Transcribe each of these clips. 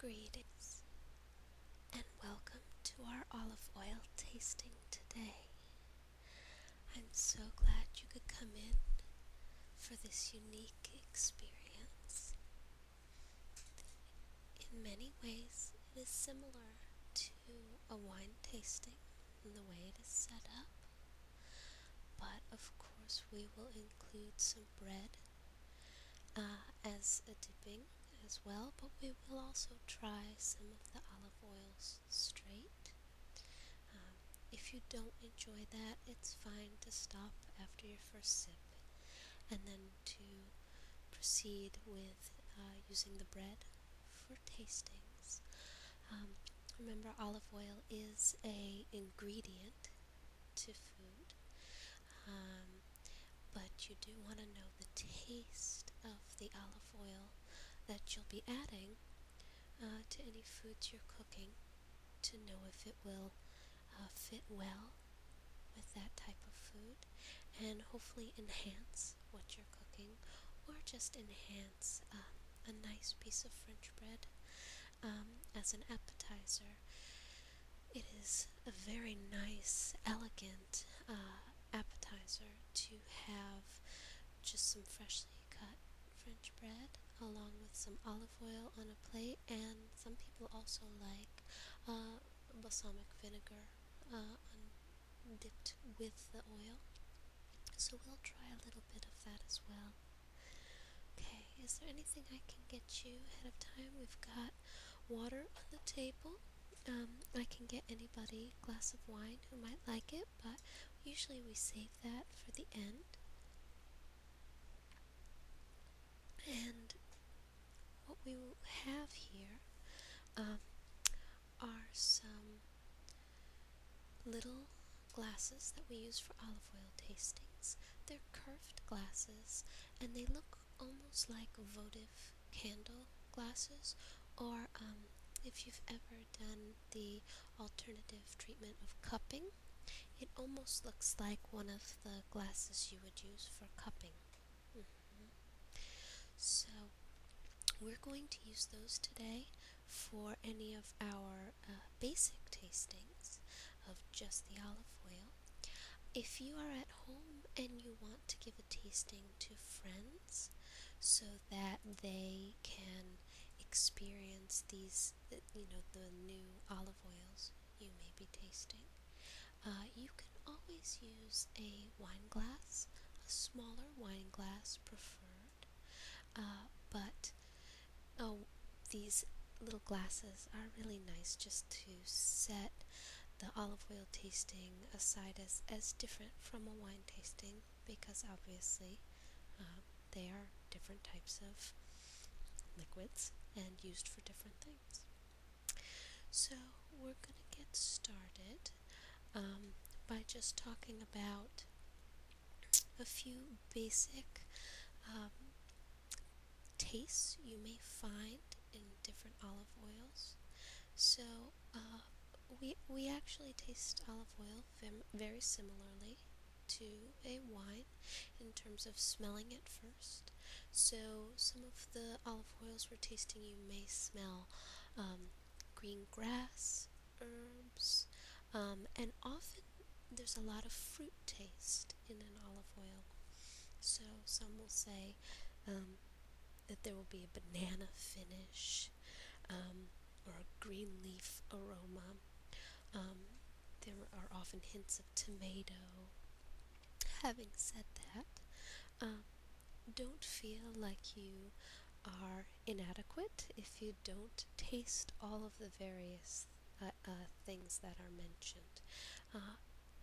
Greetings and welcome to our olive oil tasting today. I'm so glad you could come in for this unique experience. In many ways, it is similar to a wine tasting in the way it is set up, but of course we will include some bread as a dipping as well, but we will also try some of the olive oils straight. If you don't enjoy that, it's fine to stop after your first sip and then to proceed with using the bread for tastings. Remember, olive oil is a ingredient to food, but you do want to know the taste of the olive oil that you'll be adding to any foods you're cooking to know if it will fit well with that type of food and hopefully enhance what you're cooking or just enhance a nice piece of French bread as an appetizer. It is a very nice, elegant appetizer to have just some freshly cut French bread along with some olive oil on a plate, and some people also like balsamic vinegar dipped with the oil. So we'll try a little bit of that as well. Okay, is there anything I can get you ahead of time? We've got water on the table. I can get anybody a glass of wine who might like it, but usually we save that for the end. And what we have here are some little glasses that we use for olive oil tastings. They're curved glasses and they look almost like votive candle glasses, or if you've ever done the alternative treatment of cupping, it almost looks like one of the glasses you would use for cupping. So we're going to use those today for any of our basic tastings of just the olive oil. If you are at home and you want to give a tasting to friends so that they can experience these, the new olive oils you may be tasting, you can always use a wine glass, a smaller wine glass preferred, but these little glasses are really nice just to set the olive oil tasting aside as different from a wine tasting, because obviously they are different types of liquids and used for different things. So we're going to get started by just talking about a few basic tastes you may find in different olive oils. So we actually taste olive oil very similarly to a wine in terms of smelling it first. So some of the olive oils we're tasting, you may smell green grass, herbs, and often there's a lot of fruit taste in an olive oil. So some will say that there will be a banana finish or a green leaf aroma. There are often hints of tomato. Having said that, don't feel like you are inadequate if you don't taste all of the various things that are mentioned.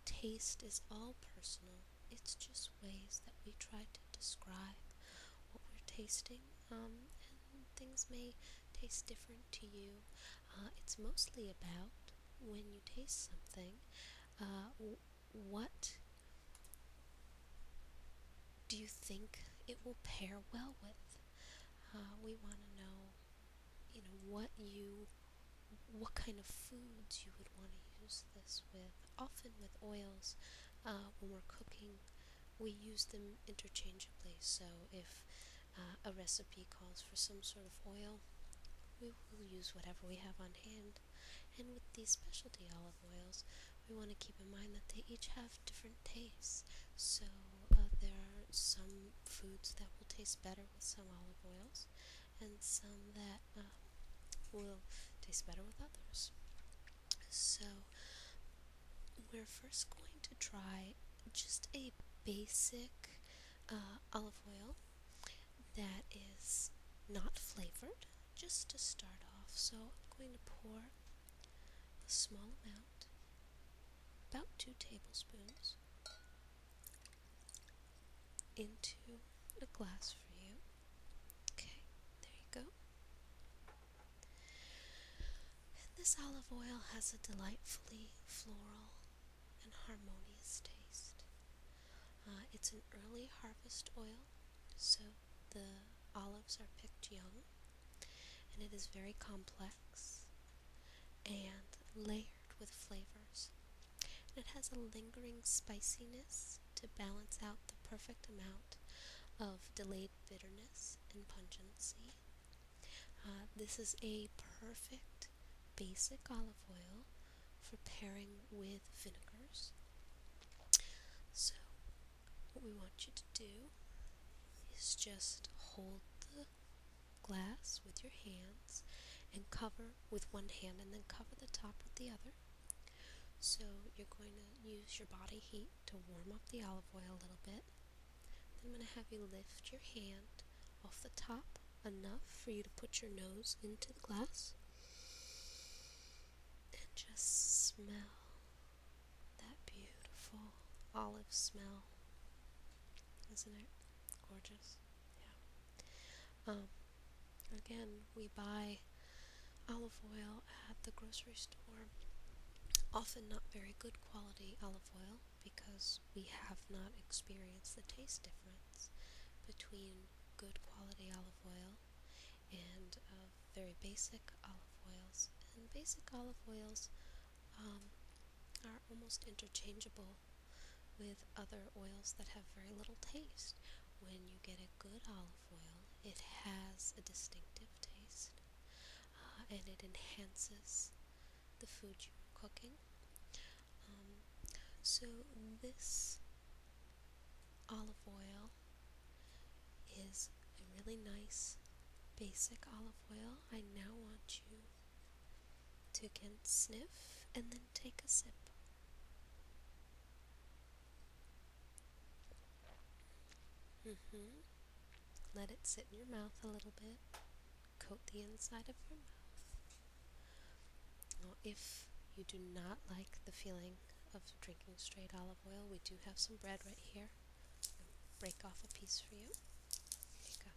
Taste is all personal. It's just ways that we try to describe what we're tasting, and things may taste different to you. It's mostly about when you taste something, what do you think it will pair well with? We want to know, what kind of foods you would want to use this with. Often with oils, when we're cooking, we use them interchangeably. So if a recipe calls for some sort of oil, we will use whatever we have on hand. And with these specialty olive oils, we want to keep in mind that they each have different tastes. So there are some foods that will taste better with some olive oils, and some that will taste better with others. So we're first going to try just a basic olive oil that is not flavored, just to start off. So I'm going to pour a small amount, about 2 tablespoons, into a glass for you. Okay, there you go. And this olive oil has a delightfully floral and harmonious taste. It's an early harvest oil, so the olives are picked young, and it is very complex and layered with flavors. And it has a lingering spiciness to balance out the perfect amount of delayed bitterness and pungency. This is a perfect basic olive oil for pairing with vinegars. So what we want you to do is just hold the glass with your hands and cover with one hand and then cover the top with the other. So you're going to use your body heat to warm up the olive oil a little bit. Then I'm going to have you lift your hand off the top enough for you to put your nose into the glass and just smell that beautiful olive smell. Isn't it gorgeous? Yeah. Again, we buy olive oil at the grocery store. Often not very good quality olive oil because we have not experienced the taste difference between good quality olive oil and very basic olive oils. And basic olive oils are almost interchangeable with other oils that have very little taste. When you get a good olive oil, it has a distinctive taste, and it enhances the food you are cooking. So this olive oil is a really nice basic olive oil. I now want you to again sniff and then take a sip. Let it sit in your mouth a little bit. Coat the inside of your mouth. Now, if you do not like the feeling of drinking straight olive oil, we do have some bread right here. I'll break off a piece for you. There you go.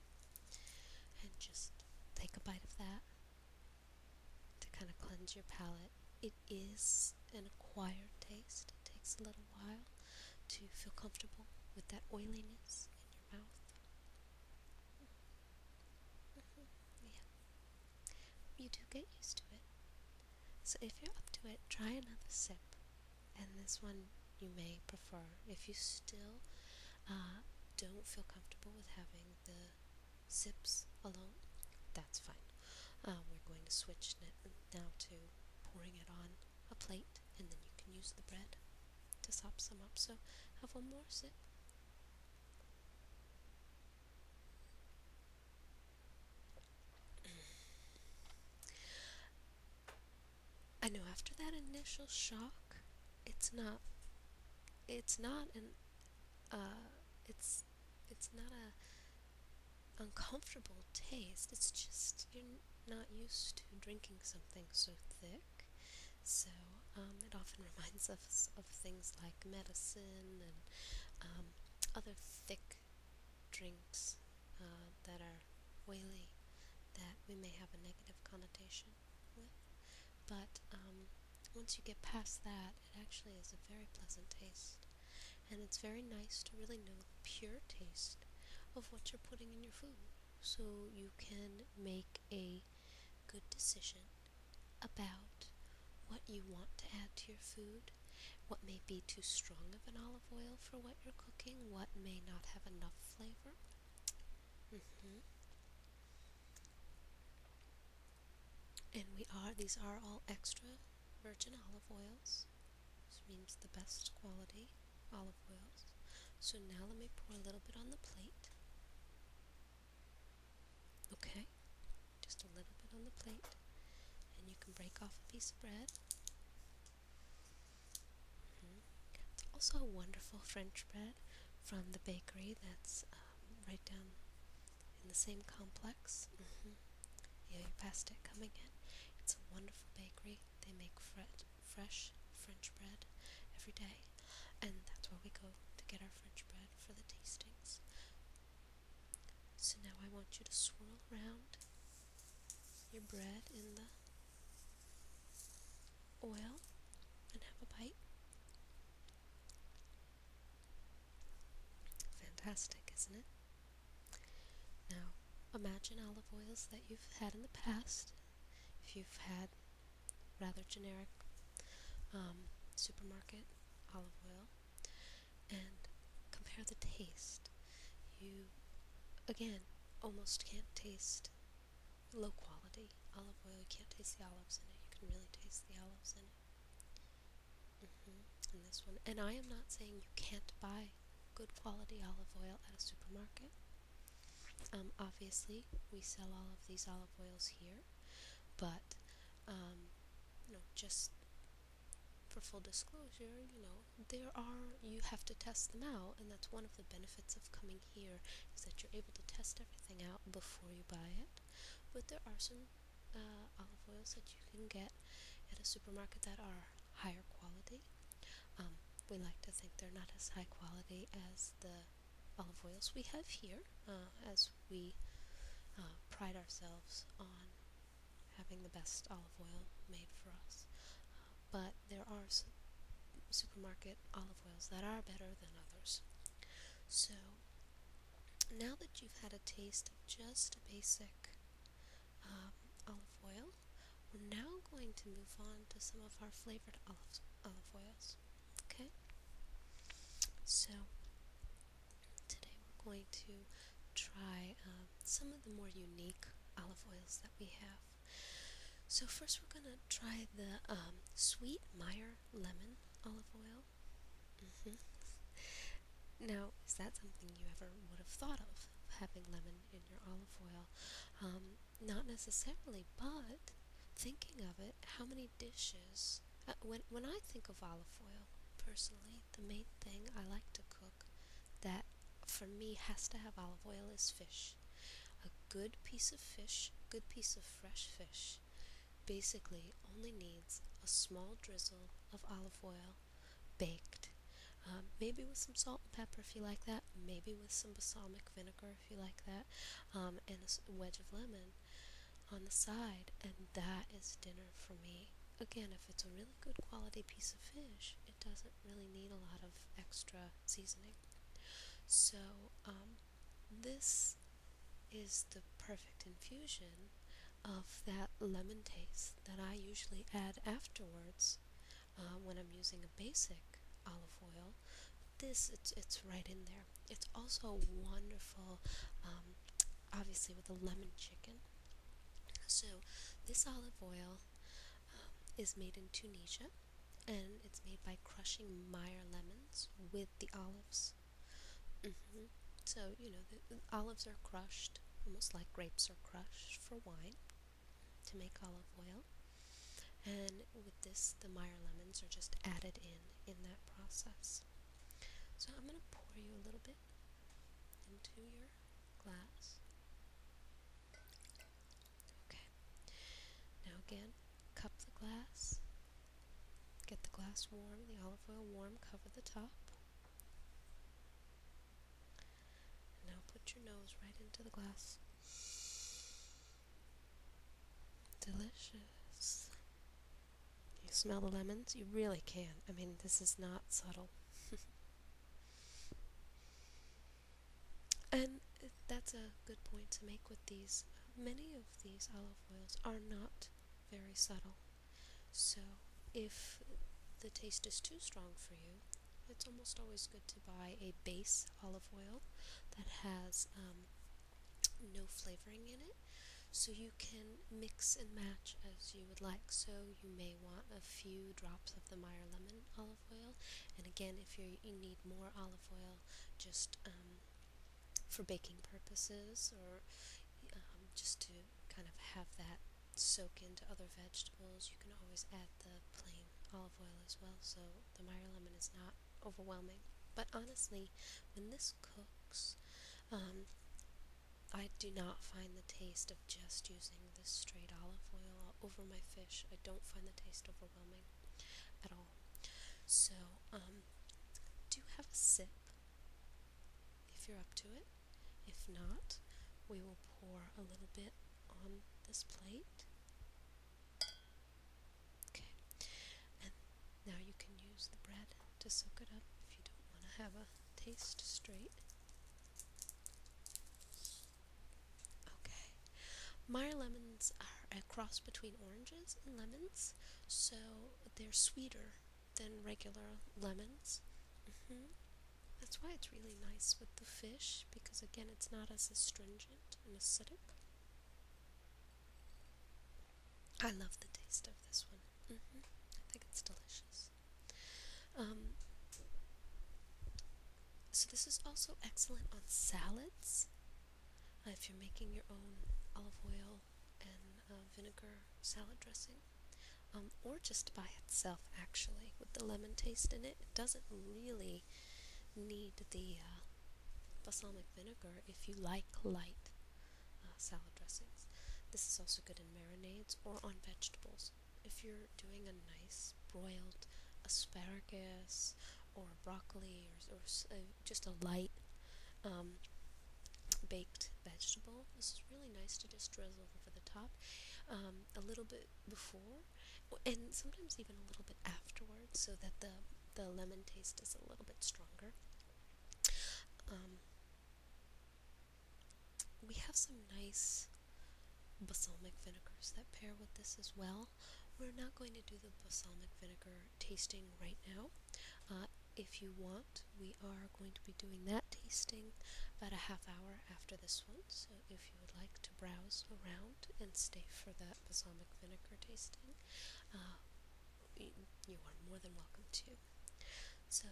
And just take a bite of that to kind of cleanse your palate. It is an acquired taste. It takes a little while to feel comfortable with that oiliness in your mouth. Yeah, you do get used to it. So if you're up to it, try another sip. And this one you may prefer. If you still don't feel comfortable with having the sips alone, that's fine. We're going to switch now to pouring it on a plate, and then you can use the bread to sop some up. So have one more sip. I know after that initial shock, it's not an it's not a uncomfortable taste. It's just you're not used to drinking something so thick. So it often reminds us of things like medicine and other thick drinks that are oily that we may have a negative connotation with. But once you get past that, it actually is a very pleasant taste. And it's very nice to really know the pure taste of what you're putting in your food, so you can make a good decision about what you want to add to your food, what may be too strong of an olive oil for what you're cooking, what may not have enough flavor. And these are all extra virgin olive oils, which means the best quality olive oils. So now let me pour a little bit on the plate. Okay, just a little bit on the plate. And you can break off a piece of bread. It's also a wonderful French bread from the bakery that's right down in the same complex. Yeah, you're past it coming in. It's a wonderful bakery. They make fresh French bread every day, and that's where we go to get our French bread for the tastings. So now I want you to swirl around your bread in the oil and have a bite. Fantastic, isn't it? Now, imagine olive oils that you've had in the past. If you've had rather generic supermarket olive oil, and compare the taste. You, again, almost can't taste low quality olive oil. You can't taste the olives in it. You can really taste the olives in it. In this one. And I am not saying you can't buy good quality olive oil at a supermarket. Obviously, we sell all of these olive oils here, but just for full disclosure, you have to test them out, and that's one of the benefits of coming here is that you're able to test everything out before you buy it. But there are some olive oils that you can get at a supermarket that are higher quality. We like to think they're not as high quality as the olive oils we have here, as we pride ourselves on having the best olive oil made for us. But there are some supermarket olive oils that are better than others. So now that you've had a taste of just a basic olive oil, we're now going to move on to some of our flavored olive oils. Okay? So today we're going to try some of the more unique olive oils that we have. So first we're going to try the sweet Meyer lemon olive oil. Now, is that something you ever would have thought of, having lemon in your olive oil? Not necessarily, but thinking of it, how many dishes, when I think of olive oil, personally, the main thing I like to cook that for me has to have olive oil is fish. A good piece of fish, good piece of fresh fish, basically only needs a small drizzle of olive oil baked. Maybe with some salt and pepper if you like that, maybe with some balsamic vinegar if you like that, and a wedge of lemon on the side, and that is dinner for me. Again, if it's a really good quality piece of fish, it doesn't really need a lot of extra seasoning. So this is the perfect infusion of that lemon taste that I usually add afterwards when I'm using a basic olive oil. It's right in there. It's also wonderful, obviously, with a lemon chicken. So this olive oil is made in Tunisia, and it's made by crushing Meyer lemons with the olives. So the olives are crushed almost like grapes are crushed for wine to make olive oil. And with this, the Meyer lemons are just added in that process. So I'm going to pour you a little bit into your glass. Okay. Now again, cup the glass. Get the glass warm, the olive oil warm, cover the top. And now put your nose right into the glass. Delicious. You smell the lemons? You really can. I mean, this is not subtle. And that's a good point to make with these. Many of these olive oils are not very subtle. So if the taste is too strong for you, it's almost always good to buy a base olive oil that has no flavoring in it, So you can mix and match as you would like. So you may want a few drops of the Meyer lemon olive oil, and again, if you need more olive oil, just for baking purposes, or just to kind of have that soak into other vegetables, you can always add the plain olive oil as well, so the Meyer lemon is not overwhelming. But honestly, when this cooks, I do not find the taste of just using this straight olive oil over my fish. I don't find the taste overwhelming at all. So, do have a sip if you're up to it. If not, we will pour a little bit on this plate. Okay, and now you can use the bread to soak it up if you don't want to have a taste straight. Okay. Meyer lemons are a cross between oranges and lemons, so they're sweeter than regular lemons. That's why it's really nice with the fish, because again, it's not as astringent and acidic. I love the taste of this one. I think it's delicious. Um, so this is also excellent on salads. If you're making your own olive oil and vinegar salad dressing, or just by itself, actually, with the lemon taste in it. It doesn't really need the balsamic vinegar if you like light salad dressings. This is also good in marinades or on vegetables. If you're doing a nice broiled asparagus or broccoli, or just a light baked vegetable, this is really nice to just drizzle over the top a little bit before, and sometimes even a little bit afterwards, so that the lemon taste is a little bit stronger. We have some nice balsamic vinegars that pair with this as well. We're not going to do the balsamic vinegar tasting right now. If you want, we are going to be doing that tasting about a half hour after this one, so if you would like to browse around and stay for that balsamic vinegar tasting, you are more than welcome to. So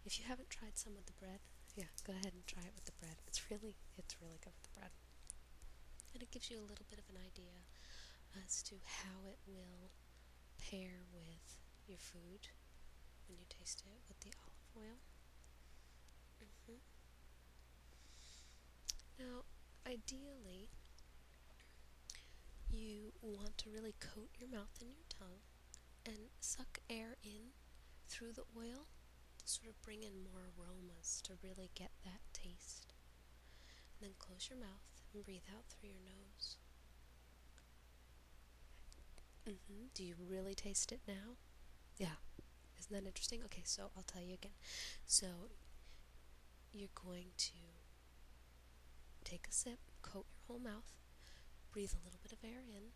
if you haven't tried some with the bread, yeah, go ahead and try it with the bread. It's really good with the bread. And it gives you a little bit of an idea as to how it will pair with your food when you taste it with the olive oil. Now, ideally, you want to really coat your mouth and your tongue and suck air in through the oil to sort of bring in more aromas to really get that taste. And then close your mouth and breathe out through your nose. Do you really taste it now? Yeah. Isn't that interesting? Okay, so I'll tell you again. So you're going to take a sip, coat your whole mouth, breathe a little bit of air in.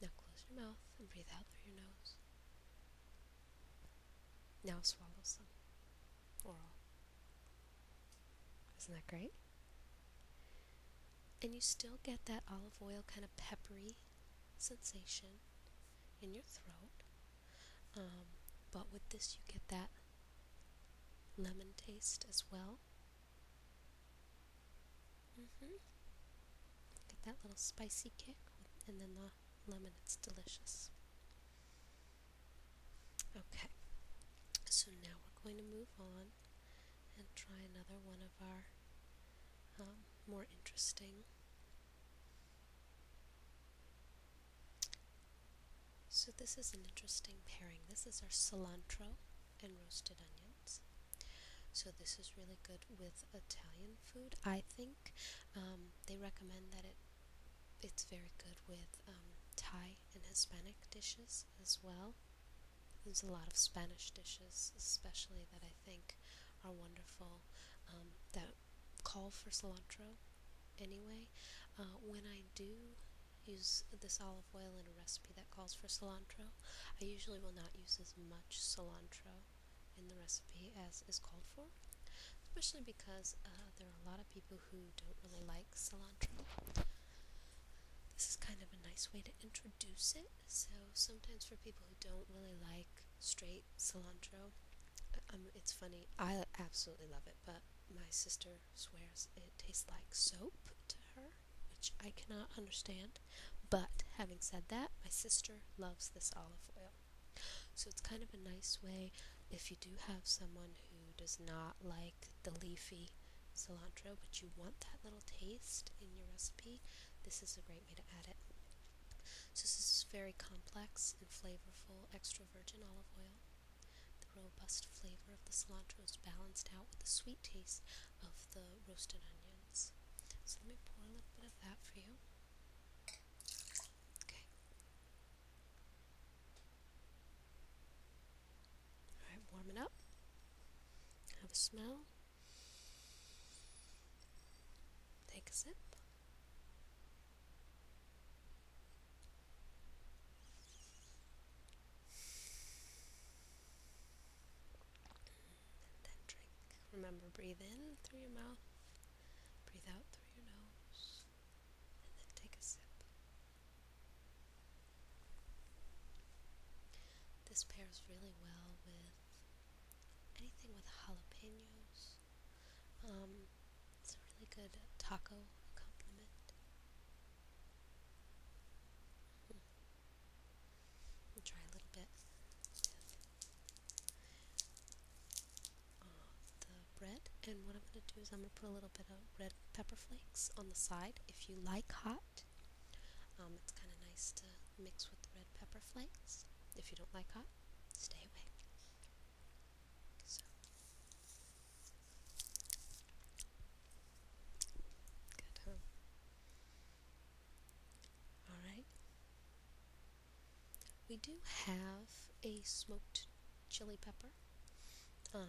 Now close your mouth and breathe out through your nose. Now swallow some, or all. Isn't that great? And you still get that olive oil kind of peppery sensation in your throat. But with this, you get that lemon taste as well. Get that little spicy kick, and then the lemon. It's delicious. Okay, so now we're going to move on and try another one of our more interesting. So this is an interesting pairing. This is our cilantro and roasted onions. So this is really good with Italian food. I think they recommend that it's very good with Thai and Hispanic dishes as well. There's a lot of Spanish dishes, especially, that I think are wonderful, that call for cilantro anyway. When I do use this olive oil in a recipe that calls for cilantro, I usually will not use as much cilantro in the recipe as is called for. especially because there are a lot of people who don't really like cilantro. This is kind of a nice way to introduce it. So sometimes for people who don't really like straight cilantro, it's funny, I absolutely love it, but my sister swears it tastes like soap to her, which I cannot understand. But having said that, my sister loves this olive oil. So it's kind of a nice way if you do have someone who does not like the leafy cilantro, but you want that little taste in your recipe, this is a great way to add it. So this is very complex and flavorful extra virgin olive oil. The robust flavor of the cilantro is balanced out with the sweet taste of the roasted onions. So let me pour a little bit of that for you. Okay. Alright, warm it up. Have a smell. Take a sip. And then drink. Remember, breathe in through your mouth, breathe out through your nose, and then take a sip. This pairs really well with anything with jalapenos. It's a really good taco accompaniment. I'll try a little bit with the bread, and what I'm going to do is I'm going to put a little bit of red pepper flakes on the side. If you like hot, it's kind of nice to mix with the red pepper flakes. If you don't like hot, stay away. So, good, huh? Alright. We do have a smoked chili pepper, kind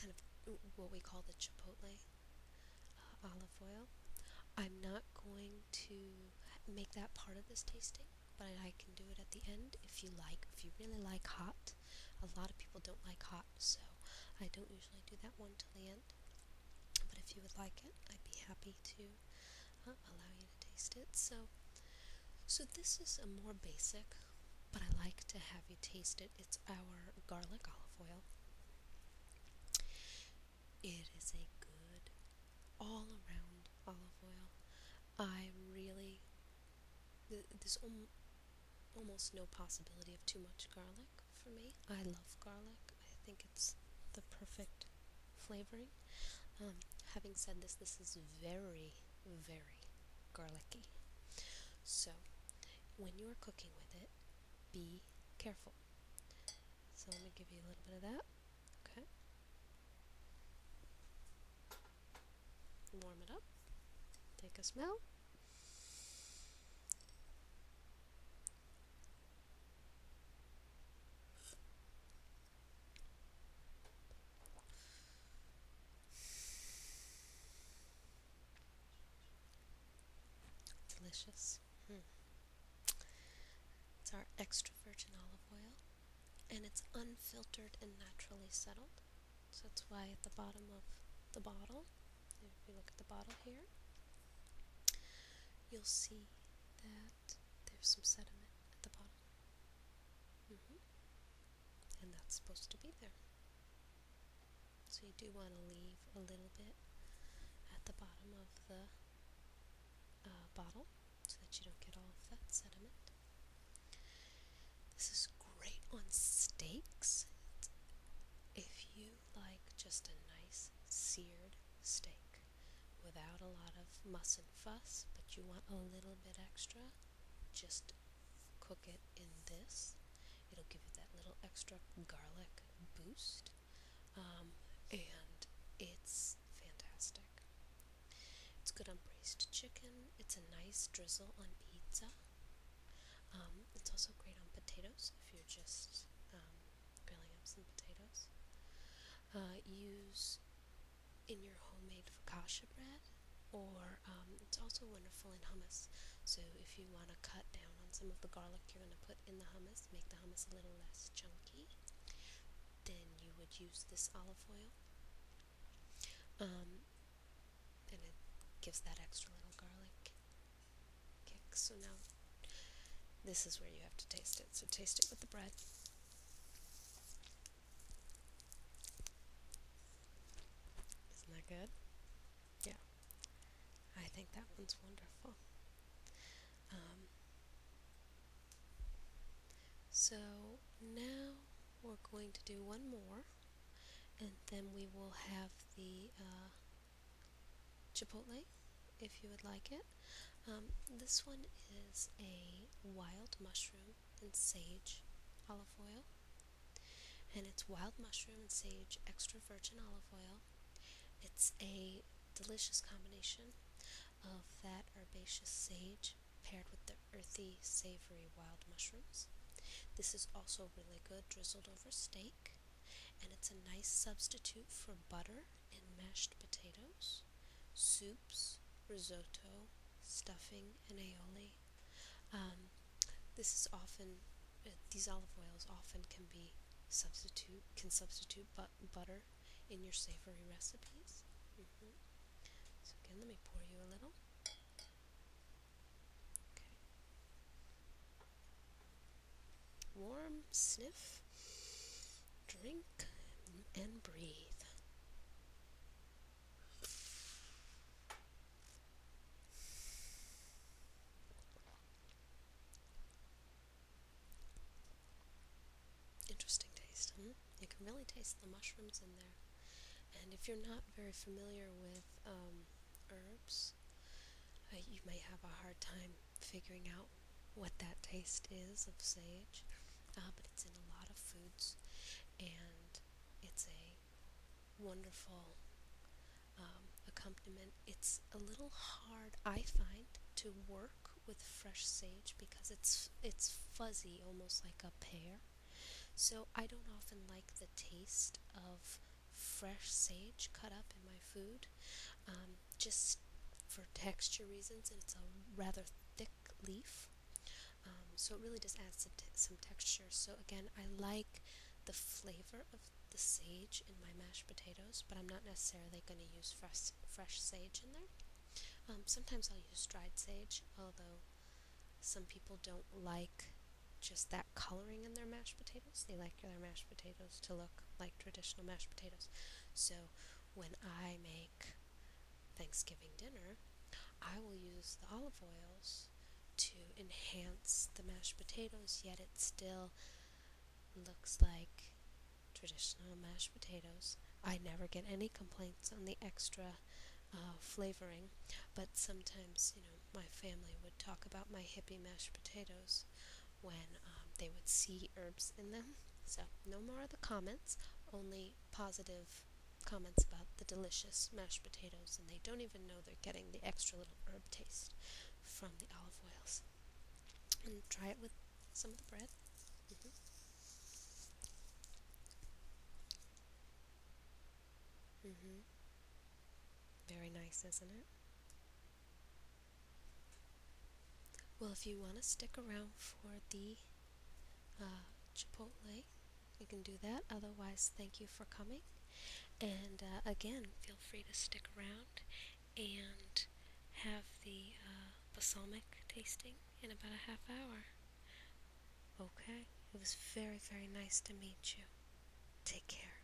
of what we call the chipotle olive oil. I'm not going to make that part of this tasting, but I can do it at the end if you like. If you really like hot, a lot of people don't like hot, so I don't usually do that one till the end. But if you would like it, I'd be happy to allow you to taste it. So this is a more basic, but I like to have you taste it. It's our garlic olive oil. It is a good all-around olive oil. I really, there's almost no possibility of too much garlic for me. I love garlic. I think it's the perfect flavoring. Having said this, this is very, very garlicky. So when you're cooking with it, be careful. So let me give you a little bit of that. Okay. Warm it up. Take a smell. Delicious. It's our extra virgin olive oil, and it's unfiltered and naturally settled. So that's why at the bottom of the bottle, if you look at the bottle here, you'll see that there's some sediment at the bottom. And that's supposed to be there. So you do want to leave a little bit at the bottom of the bottle so that you don't get all of that sediment. This is great on steaks. If you like just a nice seared steak without a lot of muss and fuss, but you want a little bit extra, just cook it in this. It'll give you that little extra garlic boost, and it's fantastic. It's good on braised chicken. It's a nice drizzle on pizza. It's also great on potatoes if you're just grilling up some potatoes. Use in your homemade focaccia bread, or it's also wonderful in hummus. So if you want to cut down on some of the garlic you're going to put in the hummus, make the hummus a little less chunky, then you would use this olive oil. um, and it gives that extra little garlic kick. So now this is where you have to taste it. So taste it with the bread. Isn't that good? Yeah, I think that one's wonderful. Um, so now we're going to do one more, and then we will have the chipotle, if you would like it. This one is a wild mushroom and sage olive oil, and it's wild mushroom and sage extra virgin olive oil. It's a delicious combination of that herbaceous sage paired with the earthy, savory wild mushrooms. This is also really good drizzled over steak, and it's a nice substitute for butter in mashed potatoes, soups, risotto, stuffing, and aioli. Um, this is often these olive oils often can substitute butter in your savory recipes. hmm So again, let me pour you a little. Okay. Warm, sniff, drink, and breathe. Interesting taste. You can really taste the mushrooms in there. And if you're not very familiar with herbs, you may have a hard time figuring out what that taste is of sage, but it's in a lot of foods, and it's a wonderful accompaniment. It's a little hard, I find, to work with fresh sage because it's fuzzy, almost like a pear. So I don't often like the taste of fresh sage cut up in my food, just for texture reasons, and it's a rather thick leaf. So it really just adds some texture. So again, I like the flavor of the sage in my mashed potatoes, but I'm not necessarily going to use fresh sage in there. Sometimes I'll use dried sage, although some people don't like just that coloring in their mashed potatoes. They like their mashed potatoes to look like traditional mashed potatoes. So when I make Thanksgiving dinner, I will use the olive oils to enhance the mashed potatoes, yet it still looks like traditional mashed potatoes. I never get any complaints on the extra flavoring, but sometimes, my family would talk about my hippie mashed potatoes when they would see herbs in them. So, no more of the comments, only positive comments about the delicious mashed potatoes, and they don't even know they're getting the extra little herb taste from the olive oils. And try it with some of the bread. hmm hmm Very nice, isn't it? Well, if you want to stick around for the Chipotle, you can do that. Otherwise, thank you for coming. And again, feel free to stick around and have the balsamic tasting in about a half hour. Okay? It was very, very nice to meet you. Take care.